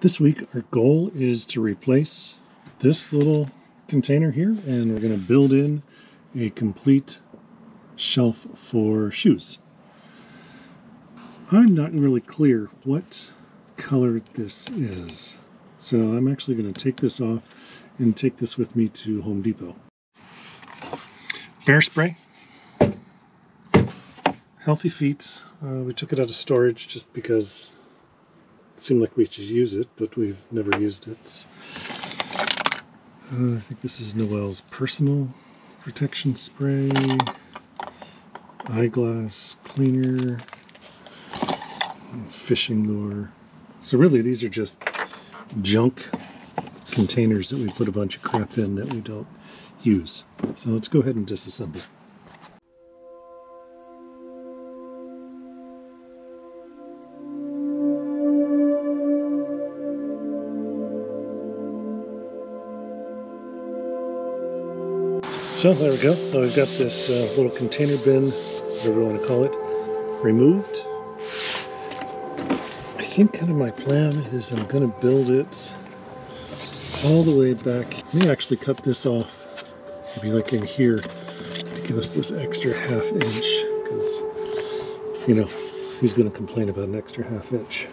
This week our goal is to replace this little container here, and we're going to build in a complete shelf for shoes. I'm not really clear what color this is, so I'm actually going to take this off and take this with me to Home Depot. Bear spray. Healthy Feet. We took it out of storage just because it seemed like we should use it, but we've never used it. I think this is Noel's personal protection spray, eyeglass cleaner, fishing lure. So really these are just junk containers that we put a bunch of crap in that we don't use. So let's go ahead and disassemble. So there we go. Now we've got this little container bin, whatever you want to call it, removed. I think kind of my plan is I'm going to build it all the way back. I may actually cut this off, maybe like in here, to give us this extra ½ inch, because, you know, who's going to complain about an extra ½ inch?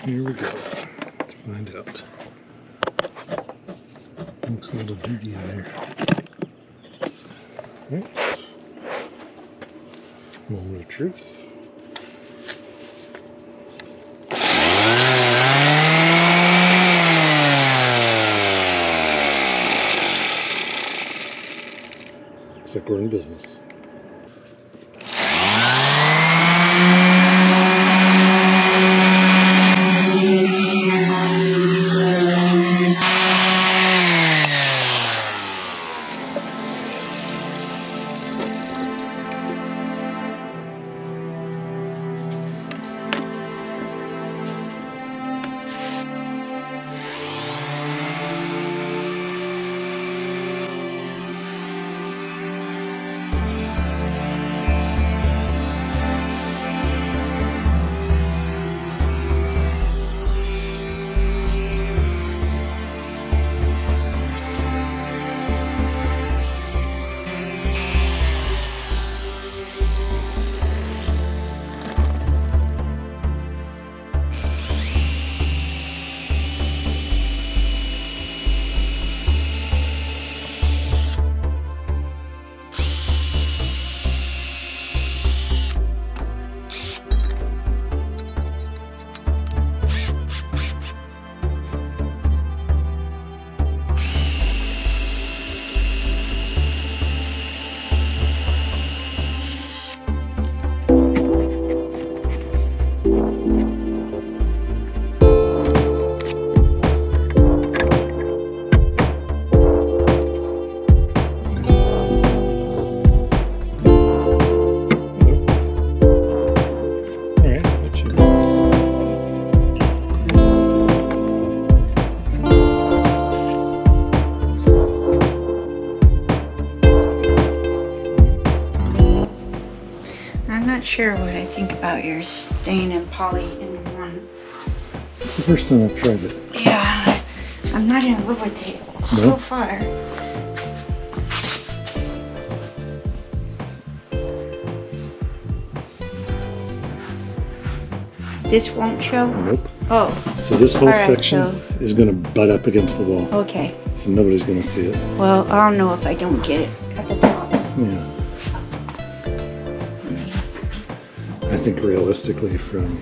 Here we go. Let's find out. Looks a little dirty in there. Right. Moment of truth. Looks like we're in business. I'm not sure what I think about your stain and poly in one. It's the first time I've tried it. Yeah, I'm not in love with it so far. This won't show? Nope. Oh. So this whole Alright, section is going to butt up against the wall. Okay. So nobody's going to see it. Well, I'll know if I don't get it at the top. Yeah. I think realistically from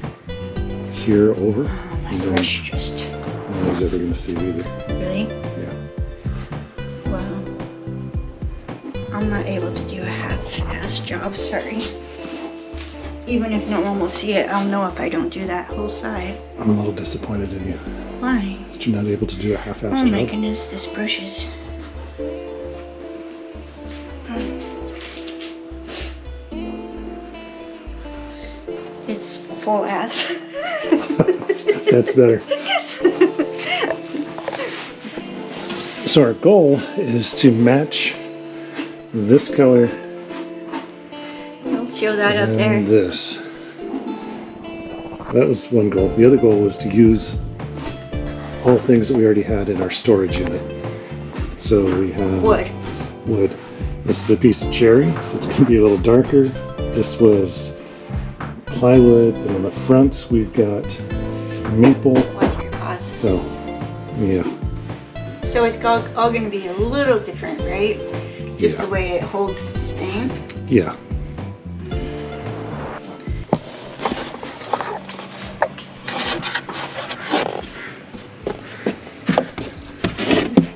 here over, My brush just... nobody's ever going to see it either. Really? Yeah. Well, I'm not able to do a half-ass job, sorry. Even if no one will see it, I'll know if I don't do that whole side. I'm a little disappointed in you. Why? That you're not able to do a half-ass Oh job. my goodness, this brush is... It's full ass. That's better. So our goal is to match this color Don't show that up and there. this. That was one goal. The other goal was to use all things that we already had in our storage unit. So we have wood. This is a piece of cherry, so it's going to be a little darker. This was plywood, and on the front we've got maple. Watch your paws. So, yeah. So it's all going to be a little different, right? Just Yeah. the way it holds the stain. Yeah.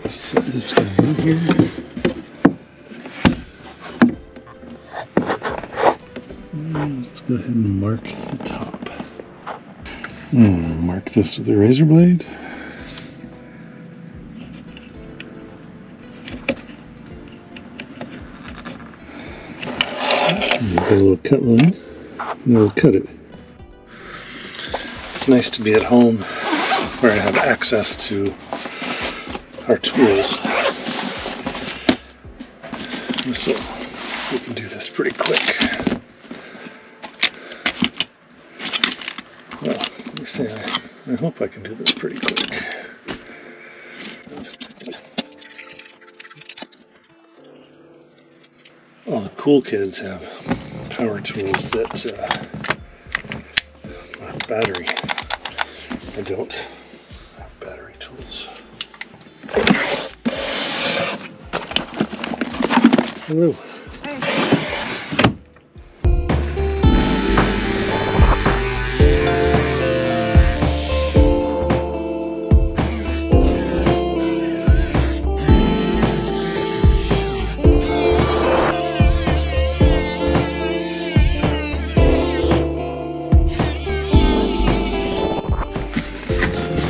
Set this guy in here. And let's go ahead and mark the top. Mark this with a razor blade. Got a little cut line, and we'll cut it. It's nice to be at home where I have access to our tools. So we can do this pretty quick. Well, let me say, I hope I can do this pretty quick. All the cool kids have power tools that have battery. I don't have battery tools. Hello.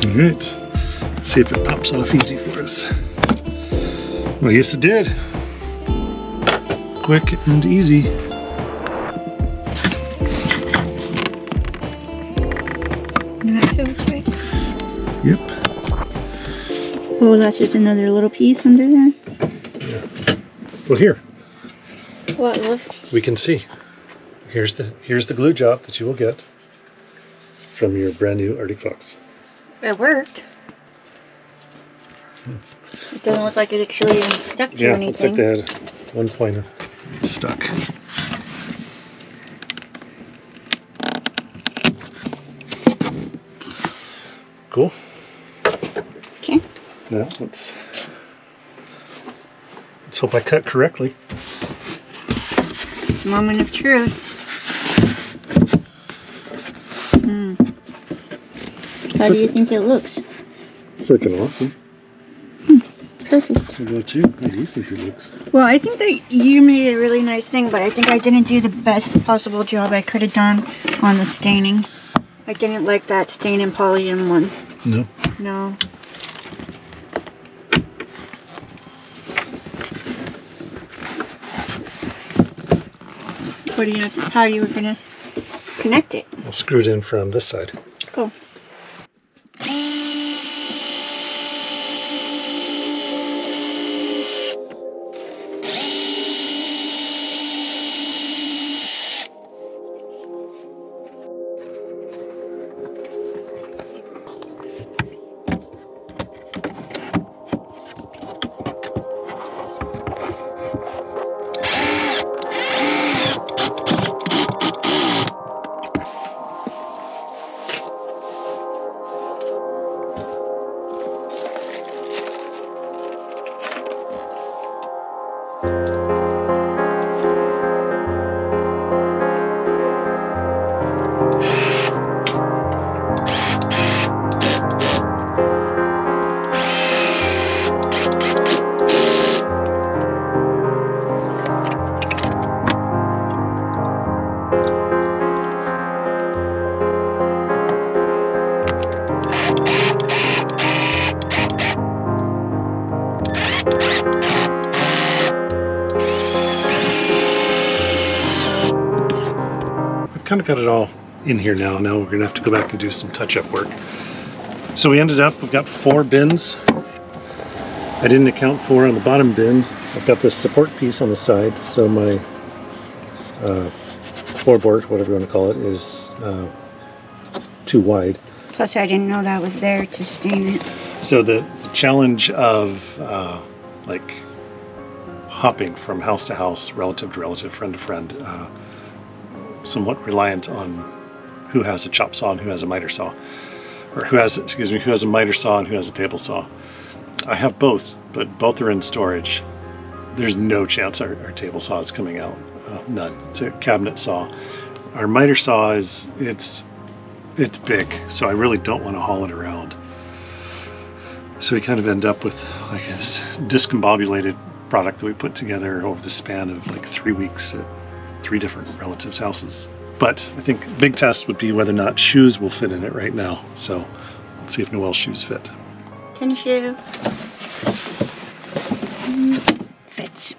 All right, let's see if it pops off easy for us. Well, yes it did. Quick and easy. Not so quick. Yep. Oh, that's just another little piece under there. Yeah. Well, here. What, look? We can see. Here's the glue job that you will get from your brand new Arctic Fox. It worked. It doesn't look like it actually even stuck to anything. Yeah, looks like they had one pointer stuck. Cool. Okay. Now let's hope I cut correctly. It's a moment of truth. How do you think it looks? Freaking awesome. Perfect. How about you? How do you think it looks? Well, I think that you made a really nice thing, but I think I didn't do the best possible job I could have done on the staining. I didn't like that stain and poly in one. No. No. What do you have to, how you were gonna connect it? I'll screw it in from this side. Cool. Kind of got it all in here now. Now we're gonna have to go back and do some touch-up work. So we've got 4 bins. I didn't account for on the bottom bin. I've got this support piece on the side, so my floorboard, whatever you want to call it, is too wide. Plus I didn't know that was there to stain it. So the challenge of like hopping from house to house, relative to relative, friend to friend, somewhat reliant on who has a chop saw and who has a miter saw, or who has a miter saw and who has a table saw. I have both, but both are in storage. There's no chance our table saw is coming out. None. It's a cabinet saw. Our miter saw it's big, so I really don't want to haul it around. So we kind of end up with like this discombobulated product that we put together over the span of like 3 weeks at 3 different relatives' houses. But I think a big test would be whether or not shoes will fit in it right now. So let's see if Noelle's shoes fit. Tennis shoe. Fits.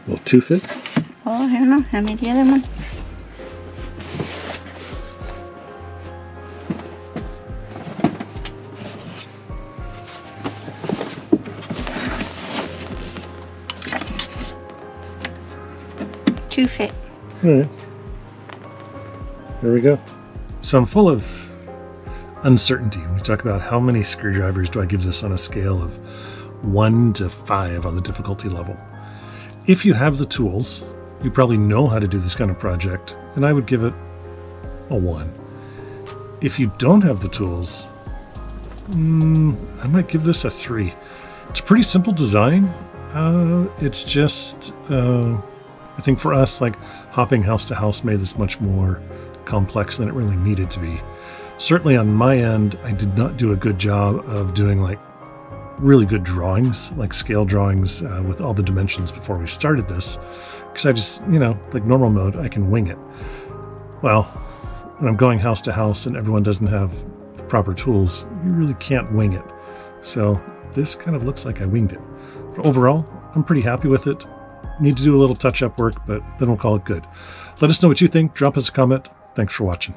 Will 2 fit? Oh, I don't know. Hand me the other one. Two fit. All right. There we go. So I'm full of uncertainty when we talk about how many screwdrivers do I give this on a scale of 1 to 5 on the difficulty level. If you have the tools, you probably know how to do this kind of project, and I would give it a 1. If you don't have the tools, I might give this a 3. It's a pretty simple design. It's just, I think for us, like hopping house to house made this much more complex than it really needed to be. Certainly on my end, I did not do a good job of doing like really good drawings, like scale drawings with all the dimensions before we started this. Because I just, like normal mode, I can wing it. Well, when I'm going house to house and everyone doesn't have the proper tools, you really can't wing it. So this kind of looks like I winged it. But overall, I'm pretty happy with it. Need to do a little touch-up work, but then we'll call it good. Let us know what you think. Drop us a comment. Thanks for watching.